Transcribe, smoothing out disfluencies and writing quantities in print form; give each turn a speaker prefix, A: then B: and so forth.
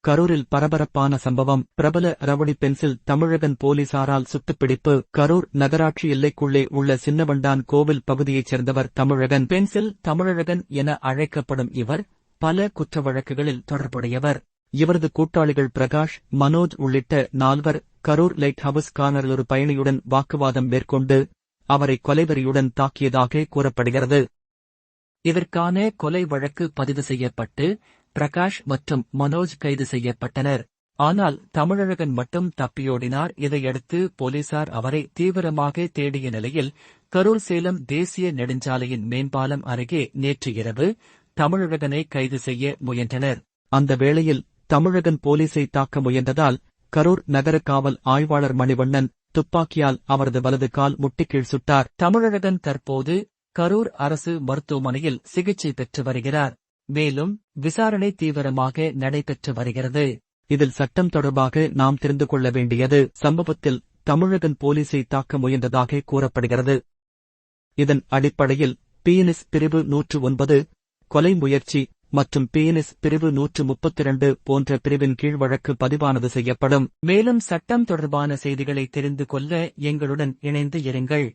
A: கரூரில் பரபரப்பான சம்பவம். பிரபல ரவுடி பென்சில் தமிழகன் போலீசாரால் சுட்டுப்பிடிப்பு. கரூர் நகராட்சி எல்லைக்குள்ளே உள்ள சின்னவண்டான் கோவில் பகுதியைச் சேர்ந்தவர் தமிழகன். பென்சில் தமிழகன் என அழைக்கப்படும் இவர் பல குற்ற வழக்குகளில் தொடர்புடையவர். இவரது கூட்டாளிகள் பிரகாஷ், மனோஜ் உள்ளிட்ட 4 கரூர் லைட் ஹவுஸ் கார்னரில் ஒரு பயணியுடன் வாக்குவாதம் மேற்கொண்டு அவரை கொலைவெறியுடன் தாக்கியதாக கூறப்படுகிறது. இதற்கான கொலை வழக்கு பதிவு செய்யப்பட்டு பிரகாஷ் மற்றும் மனோஜ் கைது செய்யப்பட்டனர். ஆனால் தமிழகன் மட்டும் தப்பியோடினார். இதையடுத்து போலீசார் அவரை தீவிரமாக தேடிய நிலையில் கரூர் சேலம் தேசிய நெடுஞ்சாலையின் மேம்பாலம் அருகே நேற்று இரவு தமிழகனை கைது செய்ய முயன்றனர். அந்த வேளையில் தமிழகன் போலீசை தாக்க முயன்றதால் கரூர் நகர காவல் ஆய்வாளர் மணிவண்ணன் துப்பாக்கியால் அவரது வலது கால் முட்டிக்கீழ் சுட்டார். தமிழகன் தற்போது கரூர் அரசு மருத்துவமனையில் சிகிச்சை பெற்று வருகிறார். மேலும் விசாரணை தீவிரமாக நடைபெற்று வருகிறது. இதில் சட்டம் தொடர்பாக நாம் தெரிந்து கொள்ள வேண்டியது, சம்பவத்தில் தமிழகன் போலீசை தாக்க முயன்றதாக கூறப்படுகிறது. இதன் அடிப்படையில் பிஎன்எஸ் பிரிவு 109 கொலை முயற்சி மற்றும் பிஎன்எஸ் பிரிவு 132 போன்ற பிரிவின் கீழ் வழக்கு பதிவானது செய்யப்படும். மேலும் சட்டம் தொடர்பான செய்திகளை தெரிந்து கொள்ள எங்களுடன் இணைந்து இருங்கள்.